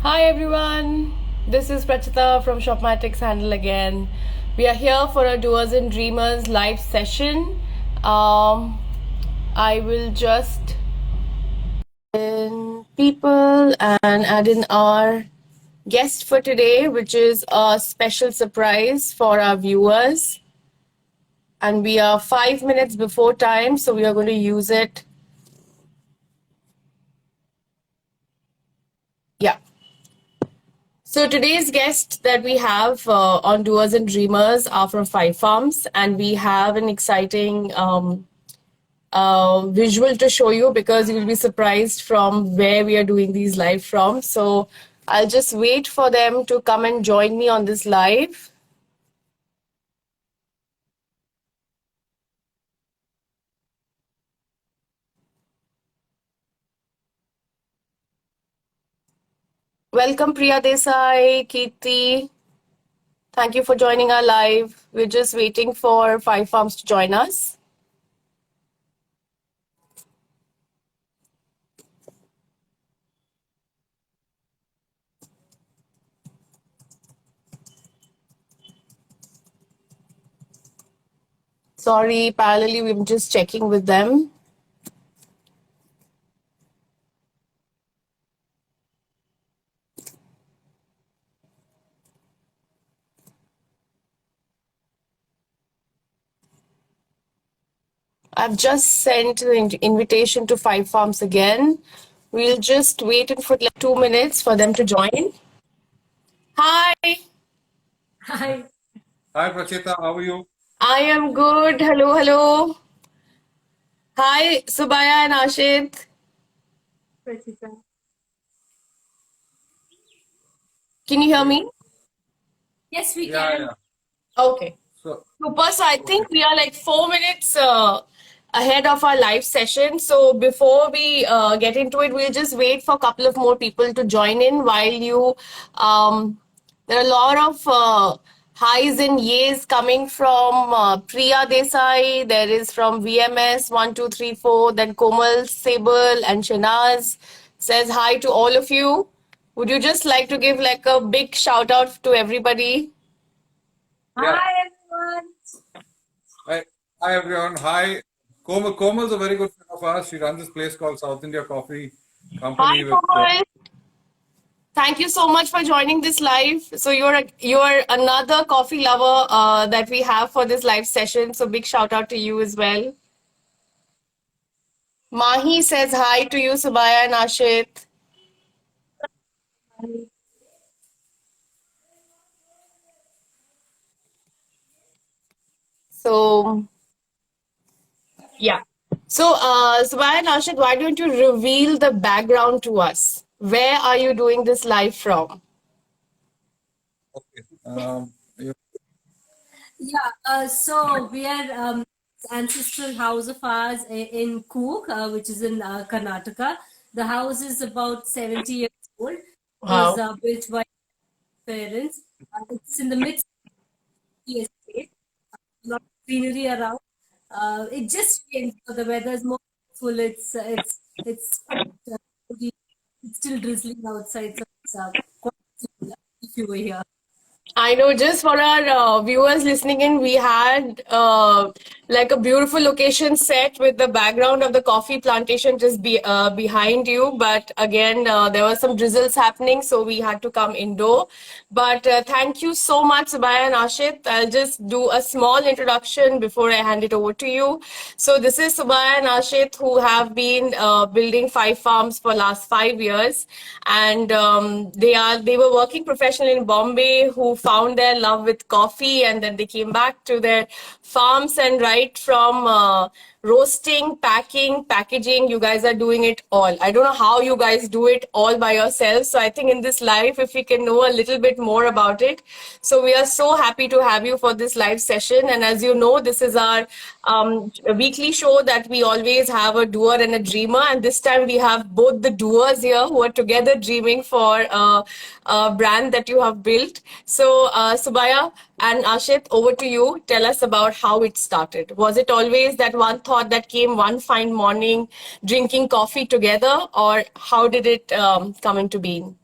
Hi everyone, this is Prachita from Shopmatics Handle again. We are here for a Doers and Dreamers live session. I will just in people and add in our guest for today, which is a special surprise for our viewers. And we are 5 minutes before time, so we are going to use it. Yeah. So today's guest that we have on Doers and Dreamers are from Five Farms, and we have an exciting visual to show you because you will be surprised from where we are doing these live from. So I'll just wait for them to come and join me on this live. Welcome, Priya Desai, Kirti. Thank you for joining our live. We're just waiting for Five Farms to join us. Sorry, parallelly, we're just checking with them. I've just sent the invitation to Five Farms again. We'll just wait for like 2 minutes for them to join. Hi, Hi. Hi, Prachita. How are you? I am good. Hello, hello. Hi, Subbaiah and Ashith. Prachita. Can you hear me? Yes, we Yeah, can. yeah. Okay. So, Super. So I okay. think we are like 4 minutes ahead of our live session. So before we get into it, we'll just wait for a couple of more people to join in while you. There are a lot of highs and yays coming from Priya Desai. There is from VMS 1234. Then Komal Sable and Shanaz says hi to all of you. Would you just like to give like a big shout out to everybody? Yeah. Hi, everyone. Hi, hi everyone. Hi. Komal is a very good friend of ours. She runs this place called South India Coffee Hi, Company with. Komal. Thank you so much for joining this live. So you're another coffee lover that we have for this live session. So big shout out to you as well. Mahi says hi to you, Subbaiah and Ashith. So yeah. So Subbaiah and Ashith, why don't you reveal the background to us? Where are you doing this live from? Okay. Yeah, so we are ancestral house of ours in Coorg, which is in Karnataka. The house is about 70 years old. It was Wow. built by parents. It's in the midst of the estate. A lot of greenery around. It just changed. So the weather is more full. It's quite, it's still drizzling outside, so it's quite cool if you were here. I know, just for our viewers listening in, we had like a beautiful location set with the background of the coffee plantation just behind you. But again, there were some drizzles happening, so we had to come indoor. But thank you so much, Subbaiah and Ashit. I'll just do a small introduction before I hand it over to you. So this is Subbaiah and Ashit, who have been building Five Farms for last 5 years, and they were working professionally in Bombay, who found their love with coffee, and then they came back to their farms, and right from roasting, packing, packaging, you guys are doing it all. I don't know how you guys do it all by yourselves. So I think in this live, if we can know a little bit more about it. So we are so happy to have you for this live session. And as you know, this is our weekly show that we always have a doer and a dreamer. And this time we have both the doers here who are together dreaming for a brand that you have built. So Subbaiah and Ashit, over to you. Tell us about how it started. Was it always that one thought that came one fine morning, drinking coffee together, or how did it come into being?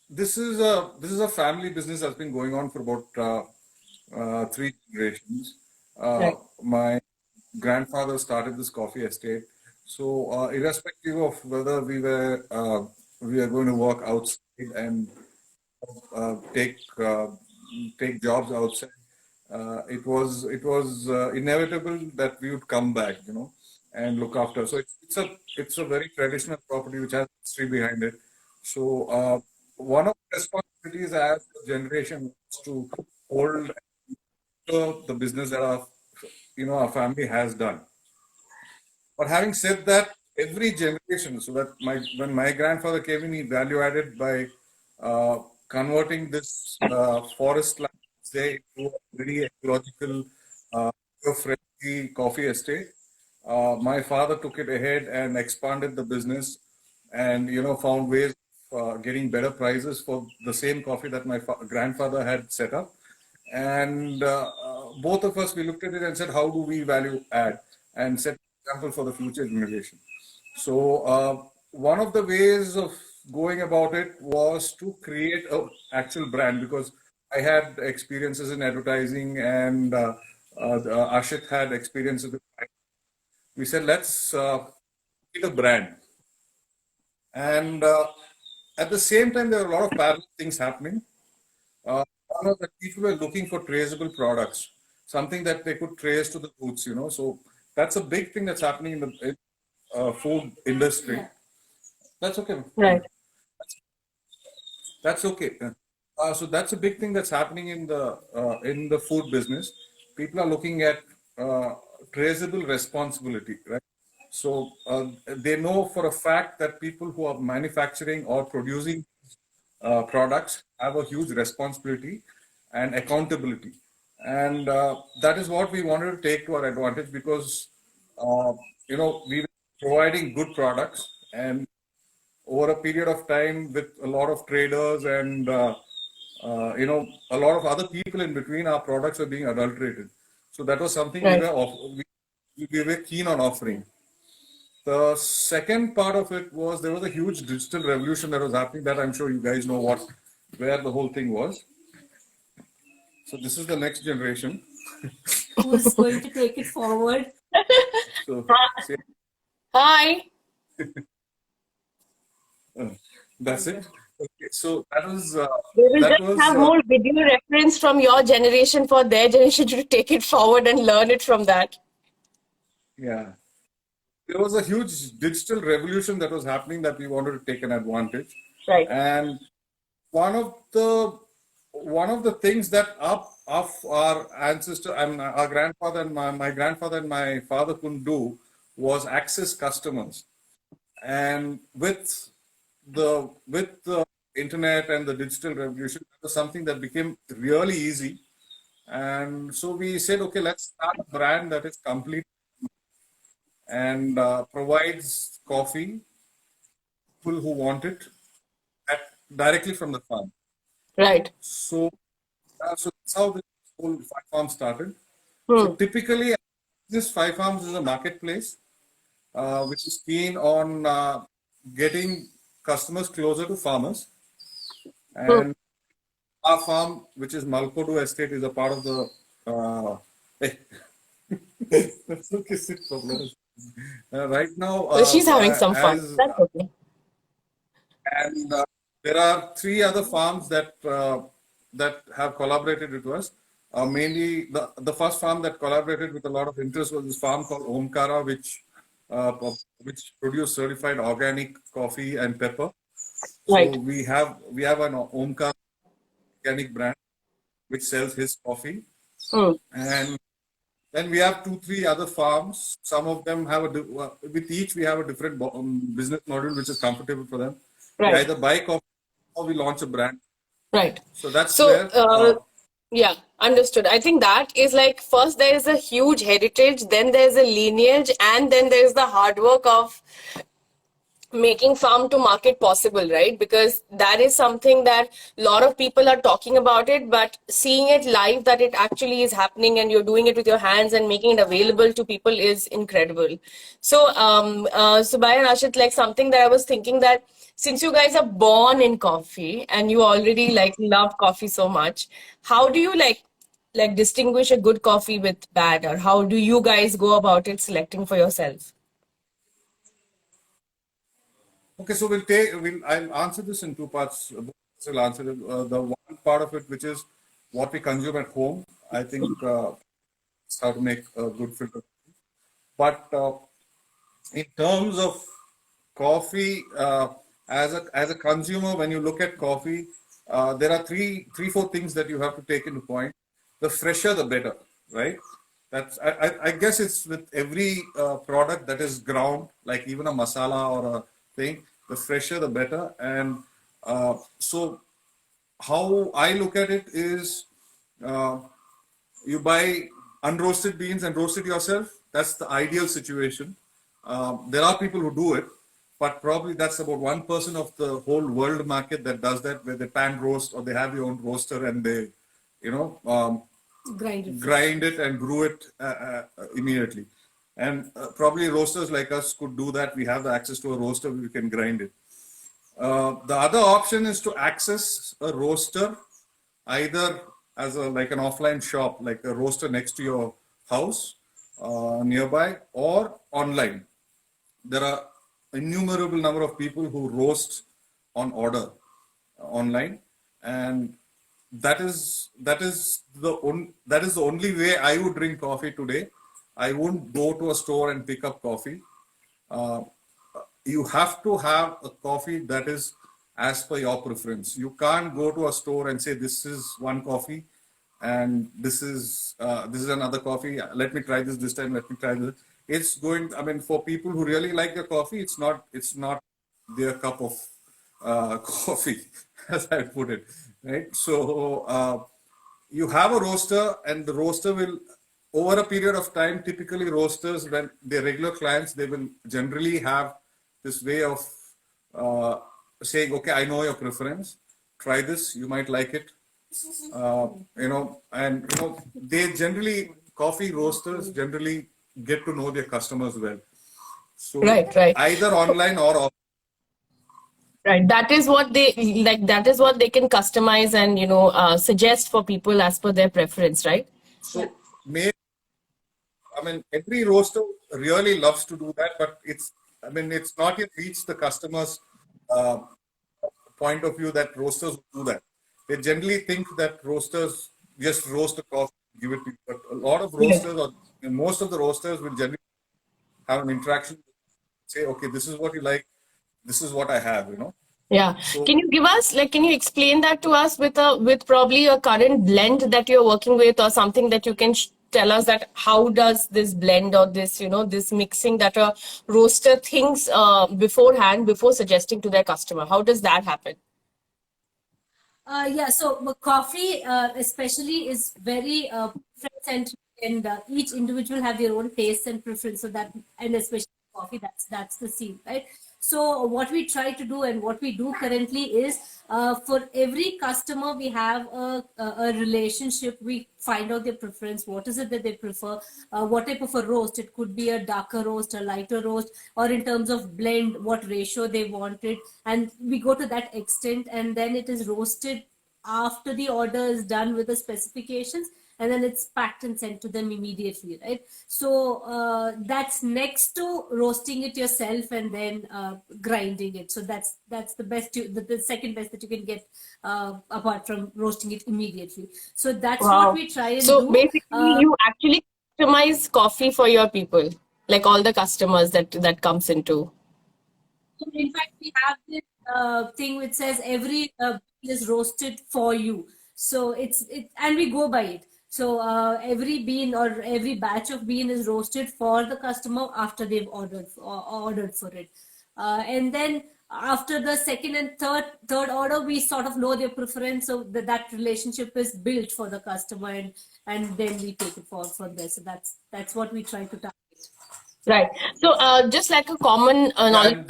This is a family business that's been going on for about three generations. Right. My grandfather started this coffee estate. So, irrespective of whether we are going to work outside and take jobs outside, it was inevitable that we would come back, and look after. So it's a very traditional property which has history behind it. So one of the responsibilities as a generation is to hold the business that our family has done. But having said that, every generation, so that when my grandfather came in, he value added by converting this forest land, say, into a very ecological, friendly coffee estate. My father took it ahead and expanded the business, and found ways of getting better prices for the same coffee that my grandfather had set up. And both of us, we looked at it and said, how do we value add and set an example for the future generation? So one of the ways of going about it was to create an actual brand, because I had experiences in advertising, and Ashith had experiences with. We said, let's create a brand. And at the same time, there were a lot of parallel things happening. One of the people were looking for traceable products, something that they could trace to the roots, So that's a big thing that's happening in the food industry. That's okay. Right. That's okay. So that's a big thing that's happening in the food business. People are looking at traceable responsibility, right? So they know for a fact that people who are manufacturing or producing products have a huge responsibility and accountability, and that is what we wanted to take to our advantage, because we were providing good products, and over a period of time, with a lot of traders and a lot of other people in between, our products were being adulterated. So that was something Right. we were keen on offering. The second part of it was there was a huge digital revolution that was happening, that I'm sure you guys know where the whole thing was. So this is the next generation. Who's going to take it forward? So Hi. that's it. Okay, so that was We will that just was have more video reference from your generation for their generation to take it forward and learn it from that. yeah. There was a huge digital revolution that was happening that we wanted to take an advantage. Right. And one of the things that our ancestor, I mean, our grandfather and my grandfather and my father couldn't do was access customers. And with the internet and the digital revolution, it was something that became really easy. And so we said, okay, let's start a brand that is complete and provides coffee people who want it directly from the farm. Right. So that's how this whole Five Farms started. So typically, this Five Farms is a marketplace which is keen on getting customers closer to farmers. And our farm, which is Malkodu Estate, is a part of the. That's okay, sit for minutes. Right now, Well, she's having some fun. That's okay. and there are three other farms that have collaborated with us. Mainly, the first farm that collaborated with a lot of interest was this farm called Omkara, which produce certified organic coffee and pepper. Right. So we have an Omkara organic brand which sells his coffee, and then we have 2-3 other farms. Some of them have with each we have a different business model which is comfortable for them. Right. We either buy coffee or we launch a brand. Right. So that's So, where. yeah, understood. I think that is like, first there is a huge heritage, then there's a lineage, and then there's the hard work of making farm to market possible, right? Because that is something that a lot of people are talking about it, but seeing it live, that it actually is happening and you're doing it with your hands and making it available to people is incredible. So, Subbaiah and Ashith, like something that I was thinking that since you guys are born in coffee and you already like love coffee so much, how do you like distinguish a good coffee with bad, or how do you guys go about it selecting for yourself? Okay, so I'll answer this in two parts. I'll answer it. The one part of it, which is what we consume at home. I think it's how to make a good filter. But in terms of coffee, as a consumer, when you look at coffee, there are four things that you have to take into point. The fresher, the better, right? I guess it's with every product that is ground, like even a masala or a thing. The fresher, the better. And so, how I look at it is, you buy unroasted beans and roast it yourself. That's the ideal situation. There are people who do it, but probably that's about 1% of the whole world market that does that, where they pan roast or they have their own roaster and they, grind it and brew it immediately. And probably roasters like us could do that. We have the access to a roaster, we can grind it. The other option is to access a roaster either as like an offline shop, like a roaster next to your house nearby, or online. There are innumerable number of people who roast on order online, and that is the only way I would drink coffee today. I wouldn't go to a store and pick up coffee. You have to have a coffee that is as per your preference. You can't go to a store and say, this is one coffee and this is another coffee. Let me try this time. Let me try this. It's going, I mean, for people who really like their coffee, it's not their cup of coffee, as I put it, right? So you have a roaster, and the roaster will, over a period of time, typically roasters, when they're regular clients, they will generally have this way of saying, okay, I know your preference, try this, you might like it. They generally, coffee roasters generally get to know their customers well. So right. Either online or offline. Right. That is what they like. That is what they can customize and suggest for people as per their preference, right? So every roaster really loves to do that, but it's not yet reached the customer's point of view that roasters do that. They generally think that roasters just roast the coffee, give it to you. But a lot of roasters, or most of the roasters, will generally have an interaction, say, okay, this is what you like, this is what I have, Yeah. So, can you give us, can you explain that to us with probably a current blend that you're working with, or something that you can tell us that how does this blend or this, this mixing that a roaster thinks beforehand before suggesting to their customer? How does that happen? So coffee especially is very preference-centric, and each individual have their own taste and preference. So that, and especially coffee, that's the scene, right? So what we try to do, and what we do currently, is for every customer we have a relationship. We find out their preference, what is it that they prefer, what type of a roast. It could be a darker roast, a lighter roast, or in terms of blend, what ratio they wanted, and we go to that extent, and then it is roasted after the order is done with the specifications, and then it's packed and sent to them immediately, right? So that's next to roasting it yourself and then grinding it. So that's the best, the second best that you can get, apart from roasting it immediately. So that's what we try and do. So basically, you actually customize coffee for your people, like all the customers that comes into. So in fact, we have this thing which says every bean is roasted for you. So and we go by it. So every bean or every batch of bean is roasted for the customer after they've ordered for it, and then after the second and third order, we sort of know their preference, so that relationship is built for the customer, and then we take it forward from there. So that's what we try to target. Right. So just like a common knowledge,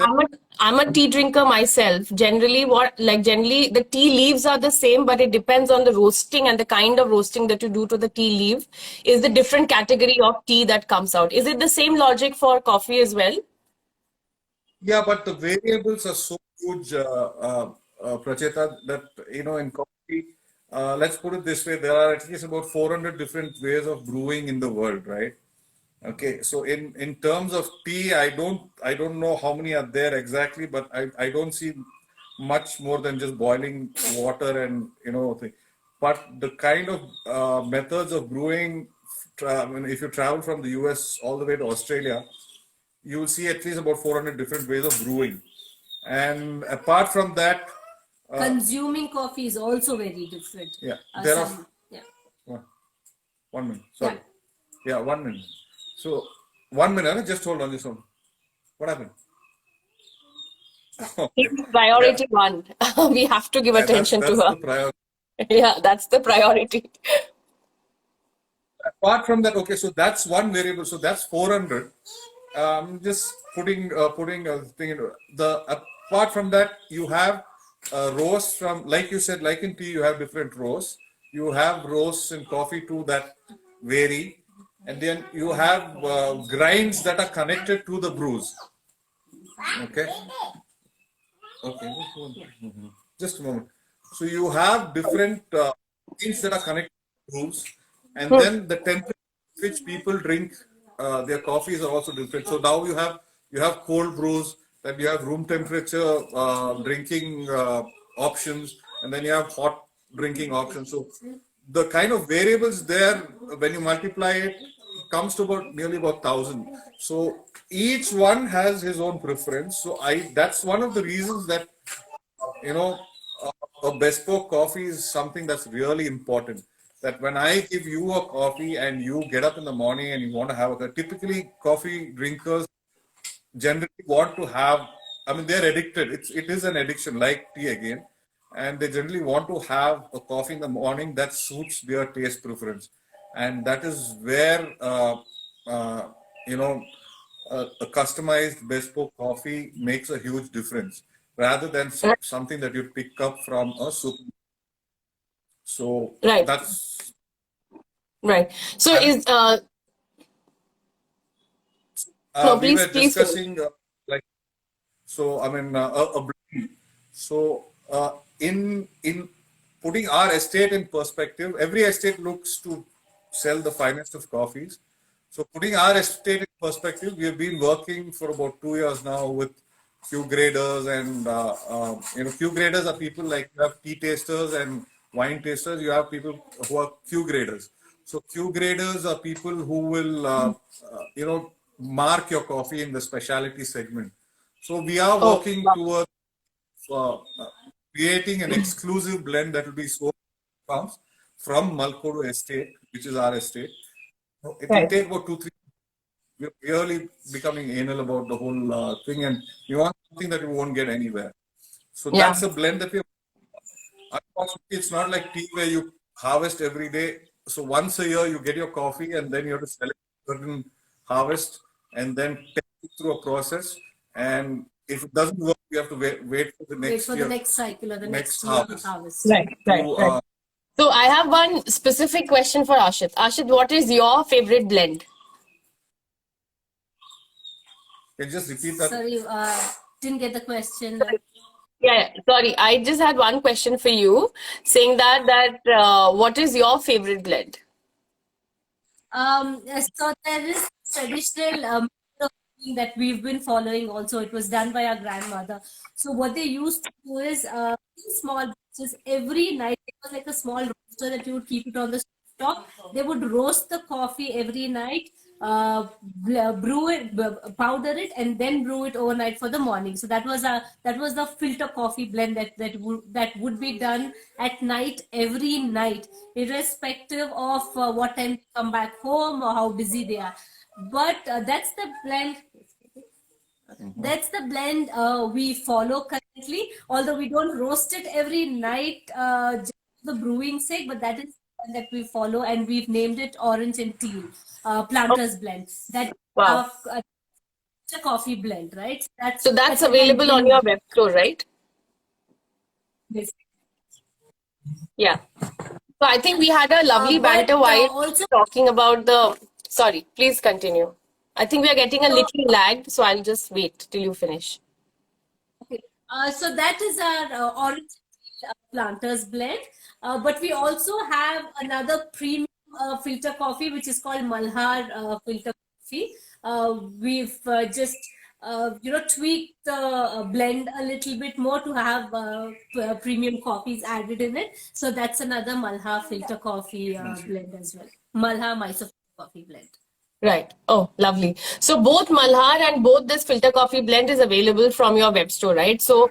I'm a tea drinker myself. Generally, the tea leaves are the same, but it depends on the roasting and the kind of roasting that you do to the tea leaf is the different category of tea that comes out. Is it the same logic for coffee as well? Yeah, but the variables are so huge, Pracheta, that, in coffee, let's put it this way, there are at least about 400 different ways of brewing in the world, right? Okay, so in terms of tea, I don't know how many are there exactly, but I don't see much more than just boiling water and thing. But the kind of methods of brewing, I mean, if you travel from the US all the way to Australia, you will see at least about 400 different ways of brewing. And apart from that, Consuming coffee is also very different. yeah, there are Yeah. one 1 minute. Yeah. Sorry, yeah, 1 minute. So 1 minute. Just hold on, just hold on. What happened? Okay. Yeah, Priority one. We have to give attention to that's her. the priority. Yeah, that's the priority. Apart from that, okay, so that's one variable. So that's 400. Just putting a thing in the apart from that, you have roasts from, like you said, like in tea, you have different roasts. You have roasts in coffee too that vary, and then you have grinds that are connected to the brews. Okay. Okay. Just a moment. So you have different things that are connected to brews, and then the temperature at which people drink their coffees are also different. So now you have cold brews, then you have room temperature drinking options, and then you have hot drinking options. So the kind of variables there, when you multiply it, comes to nearly about 1,000. So each one has his own preference. So that's one of the reasons that you know, a bespoke coffee is something that's really important. That when I give you a coffee and you get up in the morning and you want to have typically coffee drinkers generally want to have, I mean, they're addicted. It is an addiction like tea again. And they generally want to have a coffee in the morning that suits their taste preference. And that is where, you know, a customized bespoke coffee makes a huge difference rather than something that you pick up from a super. So Right, that's, right. So and no, we were please finish. discussing like, so I mean, a blend. So in putting our estate in perspective, every estate looks to sell the finest of coffees. So putting our estate in perspective, we have been working for about 2 years now with Q graders, and Q graders are people like, you have tea tasters and wine tasters. You have people who are Q graders. So Q graders are people who will mark your coffee in the specialty segment. So we are Oh, working wow. towards uh, creating an exclusive blend that will be sold farms from Malkodo Estate, which is our estate. It will Right. take about 2, 3. We're really becoming anal about the whole thing, and you want something that you won't get anywhere. So Yeah. that's a blend that we. Unfortunately, it's not like tea where you harvest every day. So once a year you get your coffee, and then you have to sell it certain harvest, and then take it through a process. And if it doesn't work, you have to wait for the Wait next for the year, next cycle or the next next year harvest. harvest. Right, right, To right. So I have one specific question for Ashith. Ashith, what is your favorite blend? can you just repeat that? Sorry, didn't get the question. Yeah, sorry. I just had one question for you, saying that what is your favorite blend? So there is traditional that we've been following also. It was done by our grandmother. So what they used to do is small batches every night. It was like a small roaster that you would keep it on the top. They would roast the coffee every night, brew it, powder it, and then brew it overnight for the morning. So that was the filter coffee blend that would be done at night every night, irrespective of what time they come back home or how busy they are. But that's the blend. That's the blend we follow currently, although we don't roast it every night just for the brewing sake, but that is the blend that we follow, and we've named it Orange and Teal, Planters Blend. That Wow. it's a coffee blend, right? So that's that's again available on being your web store, right? this. Yeah. So I think we had a lovely But banter while also, talking about the. Sorry, please continue. I think we are getting a so little lagged, so I'll just wait till you finish. So that is our orange planters blend. But we also have another premium filter coffee, which is called Malhar filter coffee. We've just tweaked the blend a little bit more to have premium coffees added in it. So that's another Malhar filter coffee blend as well. Malhar Mysore coffee blend. Right. Oh, lovely. So both Malhar and both this filter coffee blend is available from your web store, right? So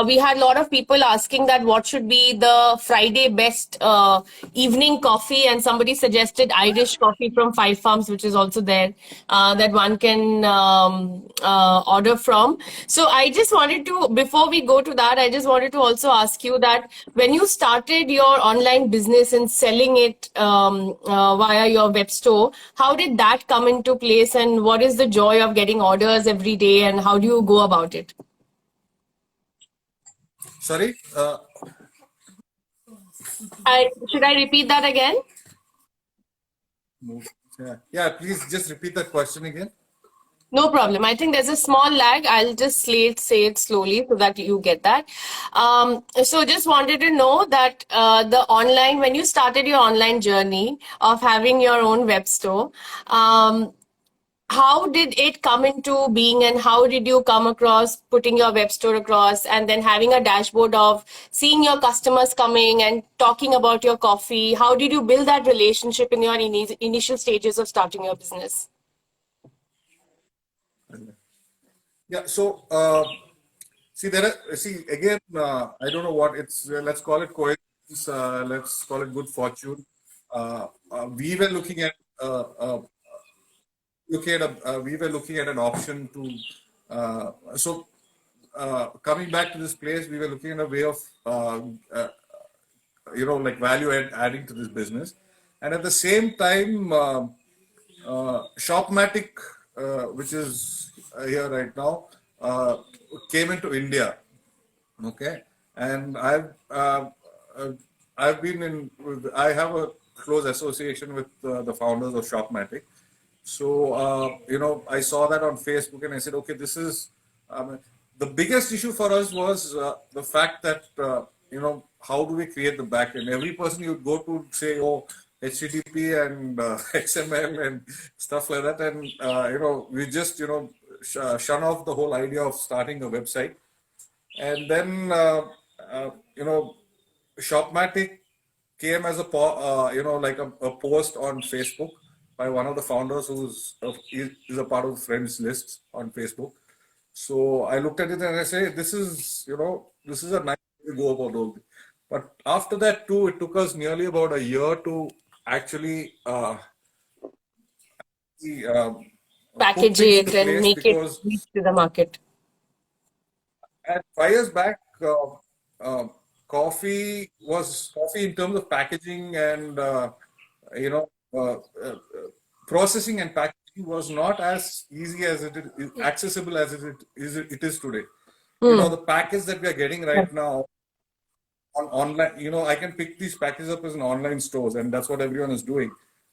we had a lot of people asking that what should be the Friday best evening coffee, and somebody suggested Irish coffee from Five Farms, which is also there that one can order from. So I just wanted to, before we go to that, I just wanted to also ask you that when you started your online business and selling it via your web store, how did that come into place, and what is the joy of getting orders every day, and how do you go about it? Sorry. Should I repeat that again? Yeah, please just repeat that question again. No problem. I think there's a small lag. I'll just say it slowly so that you get that. So just wanted to know that when you started your online journey of having your own web store, how did it come into being, and how did you come across putting your web store across and then having a dashboard of seeing your customers coming and talking about your coffee? How did you build that relationship in your initial stages of starting your business? Yeah. So see again. I don't know what it's. Let's call it coincidence. Let's call it good fortune. We were looking at we were looking at an option to coming back to this place, we were looking at a way of like adding to this business, and at the same time Shopmatic, which is here right now, came into India. Okay, and I've been in. I have a close association with the founders of Shopmatic. So I saw that on Facebook, and I said, okay, this is the biggest issue for us was the fact that how do we create the backend? Every person you go to say, oh, HTTP and XML and stuff like that, and we just shun off the whole idea of starting a website. And then Shopmatic came as a post on Facebook by one of the founders is a part of the friends list on Facebook. So I looked at it and I say, this is a nice way to go about all this. But after that too, it took us nearly about a year to actually package it and make it reach to the market. At 5 years back, coffee in terms of packaging and processing and packaging was not as easy as it is accessible as it is today. The package that we are getting right now on online, I can pick these packages up as an online stores, and that's what everyone is doing.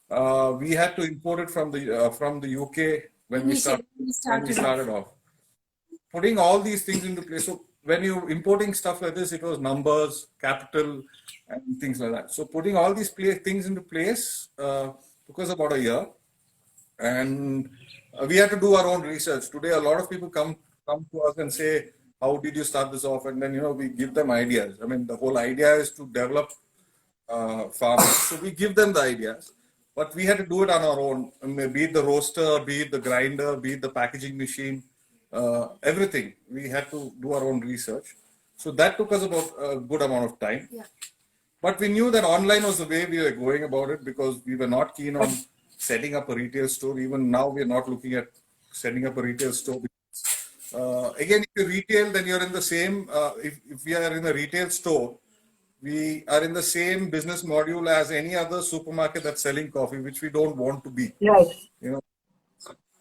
We had to import it from the UK when we started off. Putting all these things into place. So when you're importing stuff like this, it was numbers, capital, and things like that. So putting all these things into place took us about a year, and we had to do our own research. Today, a lot of people come to us and say, "How did you start this off?" And then we give them ideas. I mean, the whole idea is to develop farmers, so we give them the ideas. But we had to do it on our own. I mean, be it the roaster, be it the grinder, be it the packaging machine. Everything we had to do our own research, so that took us about a good amount of time. Yeah. But we knew that online was the way we were going about it, because we were not keen on setting up a retail store. Even now, we are not looking at setting up a retail store. Again, if you retail, then you're in the same. If we are in a retail store, we are in the same business module as any other supermarket that's selling coffee, which we don't want to be. Right.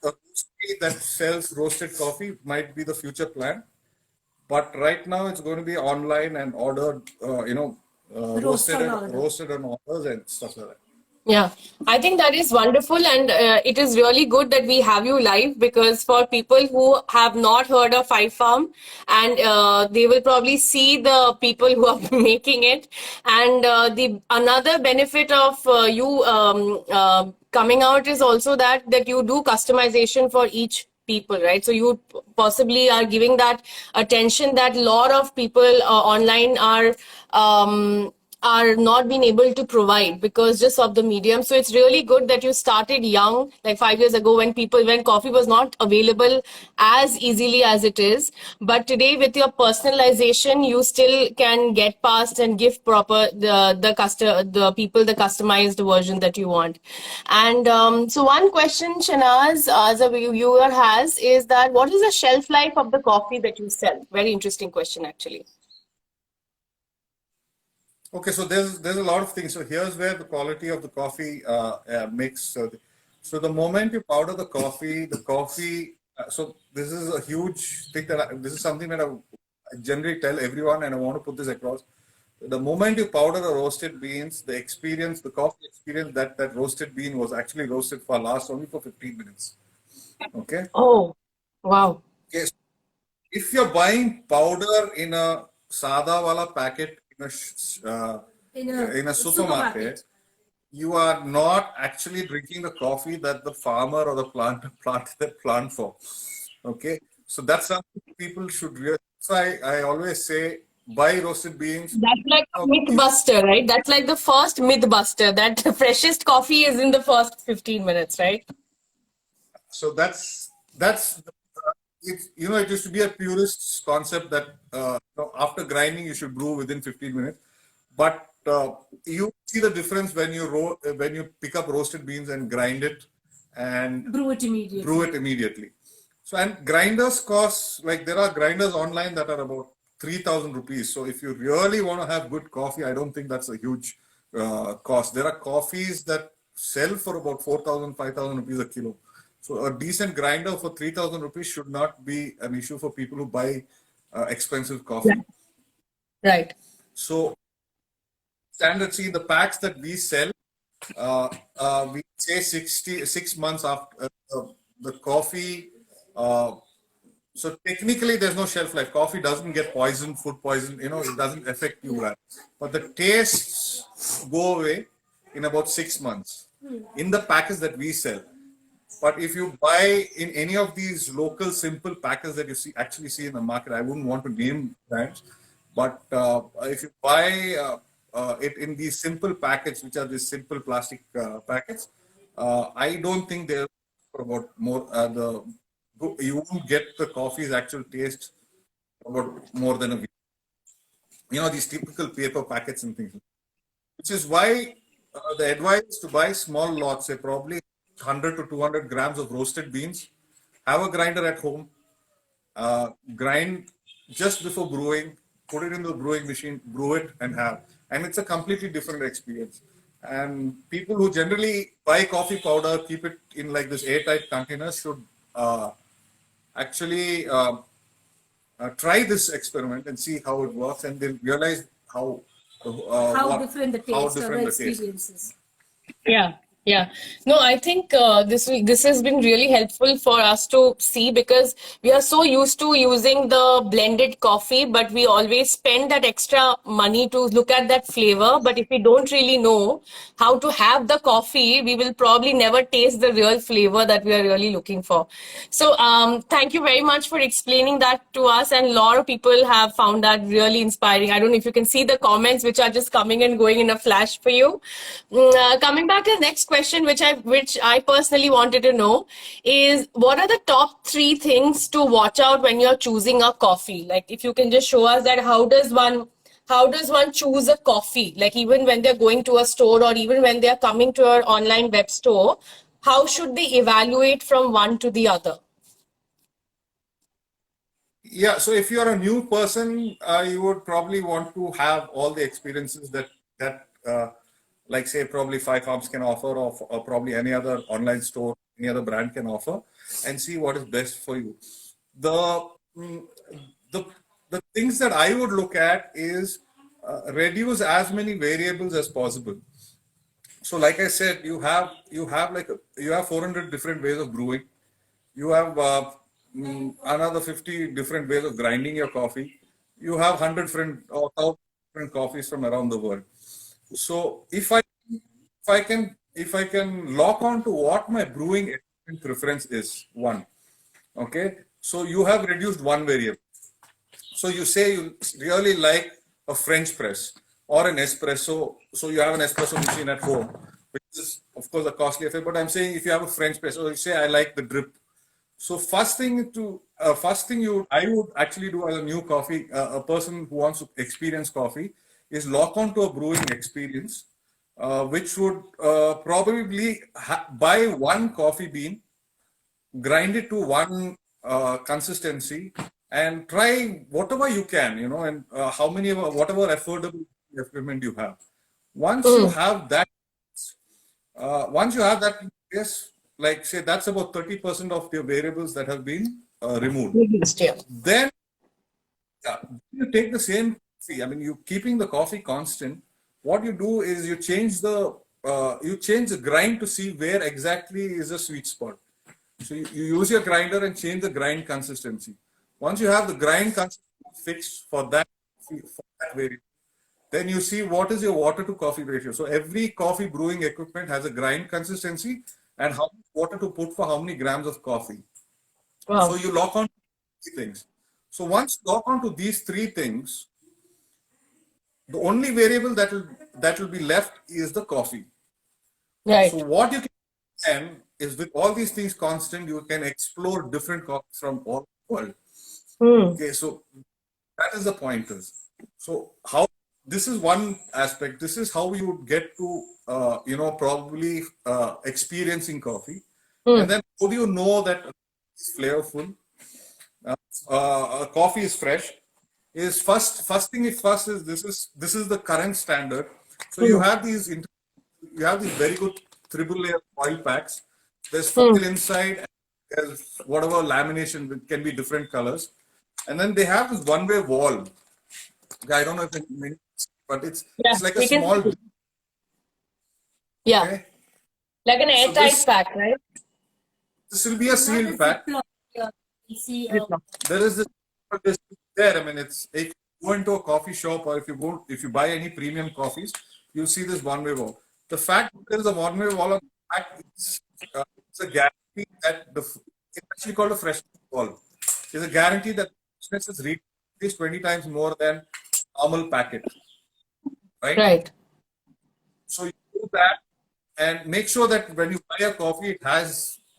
A roastery that sells roasted coffee might be the future plan, but right now it's going to be online and ordered, roasted on orders and stuff like that. Yeah, I think that is wonderful, and it is really good that we have you live, because for people who have not heard of Five Farm, and they will probably see the people who are making it, and the another benefit of you coming out is also that you do customization for each people, right? So you possibly are giving that attention that a lot of people online are not being able to provide because just of the medium. So it's really good that you started young, like 5 years ago, when coffee was not available as easily as it is. But today, with your personalization, you still can get past and give proper the people the customized version that you want. And so one question Shanaz, as a viewer, has is that what is the shelf life of the coffee that you sell? Very interesting question, actually. Okay, so there's a lot of things. So here's where the quality of the coffee makes. So the moment you powder the coffee. So this is a huge thing this is something that I generally tell everyone, and I want to put this across. The moment you powder the roasted beans, the coffee experience, that roasted bean was actually roasted for last only for 15 minutes. Okay. Oh, wow. Okay. If you're buying powder in a sada wala packet in a supermarket, you are not actually drinking the coffee that the farmer or the planted that plant for. Okay, so that's something people should realize. So I always say buy roasted beans. That's like a myth You, buster, right? That's like the first myth buster, that the freshest coffee is in the first 15 minutes, right? so that's it's it used to be a purist concept that after grinding you should brew within 15 minutes, but you see the difference when you pick up roasted beans and grind it and brew it immediately. So, and grinders cost, like there are grinders online that are about 3,000 rupees. So if you really want to have good coffee, I don't think that's a huge cost. There are coffees that sell for about 4,000, 5,000 rupees a kilo. So a decent grinder for 3,000 rupees should not be an issue for people who buy expensive Yeah. coffee. Right. So standard, see the packs that we sell, we say 6 months after the coffee. So technically, there's no shelf life. Coffee doesn't get poisoned, food poison. It doesn't affect you, right? But the tastes go away in about 6 months in the packets that we sell. But if you buy in any of these local simple packets that you actually see in the market, I wouldn't want to name brands, but if you buy it in these simple packets, which are these simple plastic packets, I don't think they're for about more you won't get the coffee's actual taste about more than a week. These typical paper packets and things, which is why the advice is to buy small lots, say probably 100 to 200 grams of roasted beans. Have a grinder at home, grind just before brewing, put it in the brewing machine, brew it, and have. And it's a completely different experience. And people who generally buy coffee powder, keep it in like this airtight containers, should actually try this experiment and see how it works, and they'll realize How different the how taste or different the the taste. experiences. Yeah, yeah. No, I think this has been really helpful for us to see, because we are so used to using the blended coffee, but we always spend that extra money to look at that flavor. But if we don't really know how to have the coffee, we will probably never taste the real flavor that we are really looking for. So, thank you very much for explaining that to us. And a lot of people have found that really inspiring. I don't know if you can see the comments which are just coming and going in a flash for you. Coming back to the next question, which I personally wanted to know, is what are the top 3 things to watch out when you're choosing a coffee? Like, if you can just show us that how does one choose a coffee? Like, even when they're going to a store, or even when they're coming to our online web store, how should they evaluate from one to the other? Yeah, so if you're a new person, you would probably want to have all the experiences that like say probably Five Farms can offer, or probably any other online store, any other brand can offer, and see what is best for you. The mm, the the things that I would look at is reduce as many variables as possible. So like I said, you have 400 different ways of brewing. You have another 50 different ways of grinding your coffee. You have 100 different or 1,000 different coffees from around the world. So if I can lock on to what my brewing equipment preference is, one, okay. So you have reduced one variable. So you say you really like a French press or an espresso. So you have an espresso machine at home, which is of course a costly affair. But I'm saying if you have a French press, or you say I like the drip. So first thing I would actually do as a new coffee, a person who wants to experience coffee, is lock on to a brewing experience, which would probably buy one coffee bean, grind it to one consistency, and try whatever you can, and whatever affordable equipment you have. Once you Mm. have that, once you have that, yes, like say that's about 30% of the variables that have been removed. Reduced, yeah. Then you take the same coffee. I mean, you keeping the coffee constant. What you do is you change the grind to see where exactly is the sweet spot. So you use your grinder and change the grind consistency. Once you have the grind consistency fixed for that variable, then you see what is your water to coffee ratio. So every coffee brewing equipment has a grind consistency and how much water to put for how many grams of coffee. Wow. So you lock on to three things. So once you lock on to these three things, the only variable that will be left is the coffee. Right. So what you can is with all these things constant, you can explore different coffees from all the world. Mm. Okay, so that is the pointers. So this is one aspect. This is how you would get to probably experiencing coffee, Mm. and then how do you know that it's flavorful? Coffee is fresh. Is first thing is first is this is the current standard. So you Mm. have these very good triple layer oil packs. There's Mm. foil inside. And there's whatever lamination that can be different colors, and then they have this one-way wall. I don't know if but Yeah, it's like a we can small. see. Yeah, Okay, like an so airtight pack, right? this will be a Not a sealed pack. Ziploc. You see, There is this there. I mean, it's if you go into a coffee shop or if you buy any premium coffees, you'll see this one-way wall. The fact that there is a one-way wall on the pack it's a guarantee that it's actually called a freshness wall. It's a guarantee that freshness is reached at least 20 times more than normal packet, right? Right. So you do that and make sure that when you buy a coffee,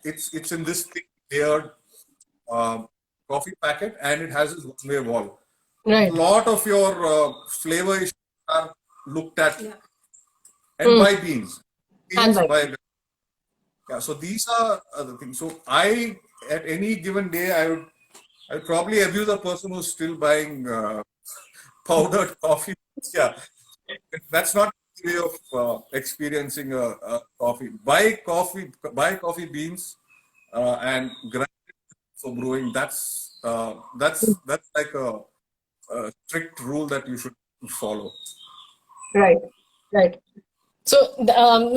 it's in this thick layered coffee packet and it has this one-way wall. A Right. lot of your flavor issues are looked at yeah. and Mm. by beans. And by Yeah, so these are the things. So at any given day, I would probably abuse a person who's still buying powdered coffee. Yeah, that's not the way of experiencing a coffee. Buy coffee beans and grind it for brewing. That's like a strict rule that you should follow. right. Right. So,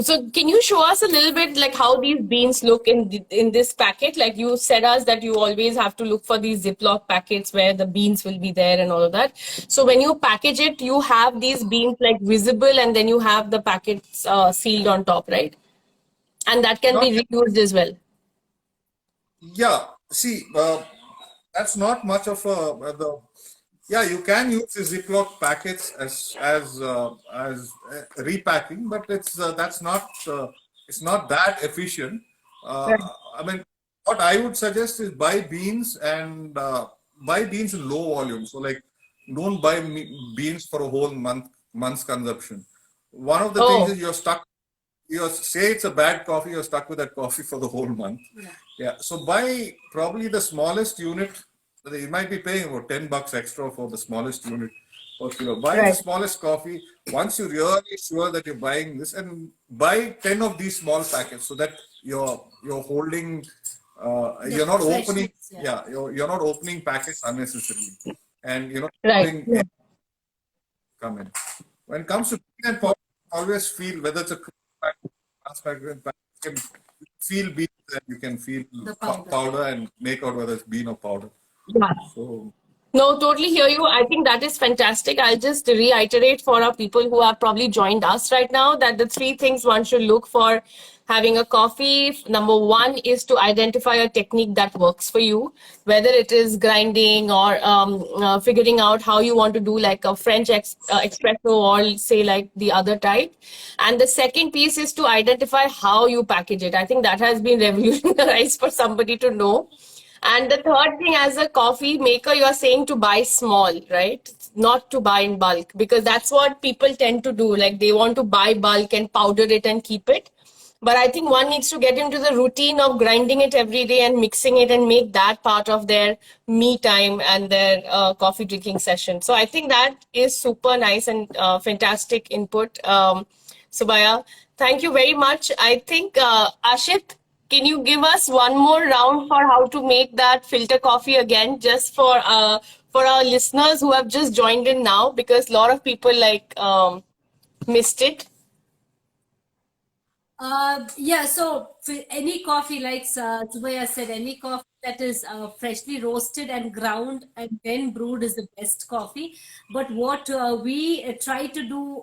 so can you show us a little bit like how these beans look in this packet? Like you said us that you always have to look for these Ziploc packets where the beans will be there and all of that. So when you package it, you have these beans like visible, and then you have the packets sealed on top, right? And that can Not be reused as well. Yeah, see, that's not much of the. Yeah, you can use the Ziploc packets as repacking, but it's not that efficient. Uh, Right. I mean, what I would suggest is buy beans in low volume. So like, don't buy beans for a whole month's consumption. One of the things Oh, is you're stuck. You say it's a bad coffee, you're stuck with that coffee for the whole month. Yeah. Yeah, so buy probably the smallest unit. You might be paying about $10 extra for the smallest unit per kilo. Buy the right. smallest coffee. Once you're really sure that you're buying this, and buy 10 of these small packets so that you're holding. You're not opening. Freshness, yeah. Yeah, you're not opening packets unnecessarily, and you're not Right. putting Yeah. come in. When it comes to tea and coffee, I always feel whether it's a transparent pack, you can feel beans and you can feel The powder. powder and make out whether it's bean or powder. Yeah. So No, totally hear you. I think that is fantastic. I'll just reiterate for our people who have probably joined us right now that the three things one should look for having a coffee. Number one is to identify a technique that works for you, whether it is grinding or figuring out how you want to do like a French espresso or say like the other type. And the second piece is to identify how you package it. I think that has been revolutionized for somebody to know. And the third thing, as a coffee maker, you are saying to buy small, right? Not to buy in bulk, because that's what people tend to do. Like they want to buy bulk and powder it and keep it. But I think one needs to get into the routine of grinding it every day and mixing it and make that part of their me time and their coffee drinking session. So I think that is super nice and fantastic input. Subbaiah, thank you very much. I think Ashith, can you give us one more round for how to make that filter coffee again, just for our listeners who have just joined in now, because a lot of people missed it. Yeah, so for any coffee, like Subbaiah said, any coffee that is freshly roasted and ground and then brewed is the best coffee. But what we try to do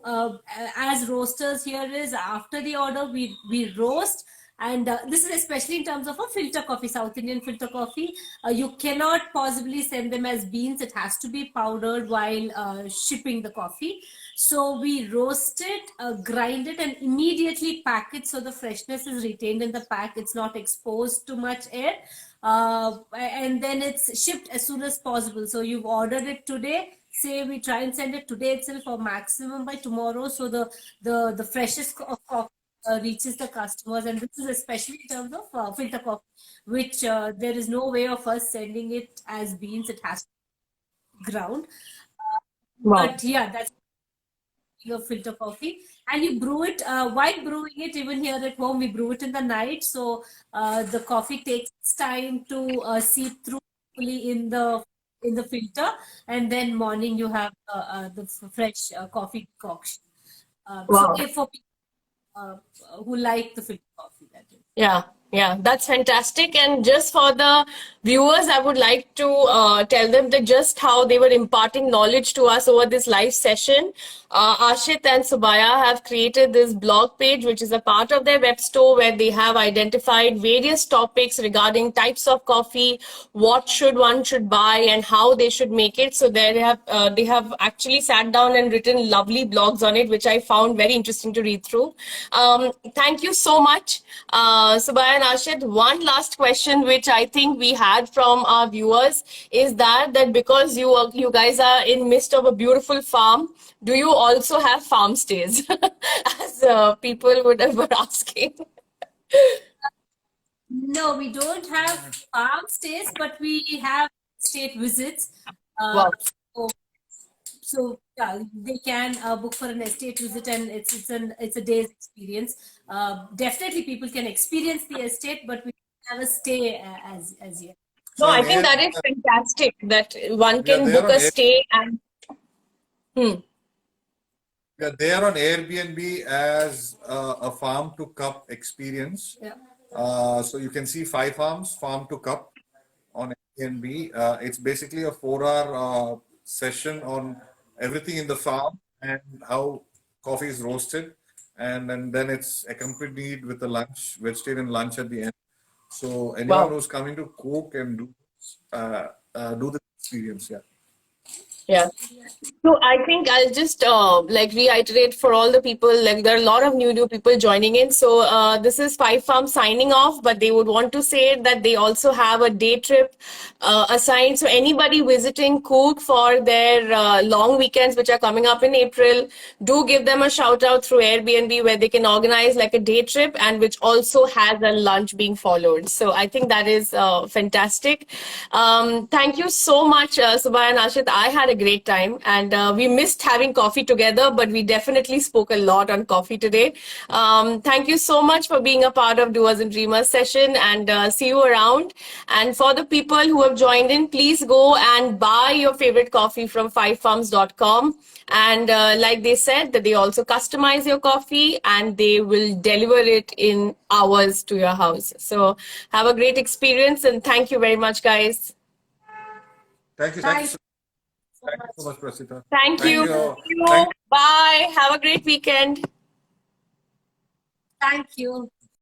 as roasters here is after the order, we roast. And this is especially in terms of a filter coffee, South Indian filter coffee. You cannot possibly send them as beans. It has to be powdered while shipping the coffee. So we roast it, grind it, and immediately pack it so the freshness is retained in the pack. It's not exposed to much air. And then it's shipped as soon as possible. So you've ordered it today. Say we try and send it today itself or maximum by tomorrow. So the freshest coffee reaches the customers, and this is especially in terms of filter coffee, which there is no way of us sending it as beans. It has to be ground. Wow. But yeah, that's your filter coffee, and you brew it while brewing it. Even here at home, we brew it in the night, so the coffee takes time to seep through fully in the filter, and then morning you have the fresh coffee concoction. Wow. So if for people who like the filter coffee, that is. Yeah, that's fantastic. And just for the viewers, I would like to tell them that just how they were imparting knowledge to us over this live session. Ashith and Subbaiah have created this blog page, which is a part of their web store, where they have identified various topics regarding types of coffee, what one should buy, and how they should make it. So they have actually sat down and written lovely blogs on it, which I found very interesting to read through. Thank you so much, Subbaiah and Ashith. One last question, which I think we had from our viewers, is that because you guys are in midst of a beautiful farm, do you also have farm stays? As people would have been asking. No, we don't have farm stays, but we have state visits. Wow. So yeah, they can book for an estate visit, and it's a day's experience. Definitely, people can experience the estate, but we have a stay as yet. No, I think that is fantastic that one can book a stay and. Yeah, they are on Airbnb as a farm to cup experience. Yeah. So you can see 5 farms, farm to cup on Airbnb. It's basically a 4-hour session on everything in the farm and how coffee is roasted. And then it's accompanied with a lunch, vegetarian lunch at the end. So anyone who's coming to Coorg can do the experience. Yeah. So I think I'll just reiterate for all the people, there are a lot of new people joining in. So this is 5 Farms signing off, but they would want to say that they also have a day trip assigned. So anybody visiting Coorg for their long weekends, which are coming up in April, do give them a shout out through Airbnb, where they can organize like a day trip and which also has a lunch being followed. So I think that is fantastic. Thank you so much, Subbaiah and Ashith. I had a great time, and we missed having coffee together, but we definitely spoke a lot on coffee today. Thank you so much for being a part of Doers and Dreamers session, and see you around. And for the people who have joined in, please go and buy your favorite coffee from fivefarms.com. And like they said, that they also customize your coffee and they will deliver it in hours to your house. So have a great experience, and thank you very much, guys. Thank you. Thank you Thank you so much, Prasita. Thank you. you. Thank you. Bye. Have a great weekend. Thank you.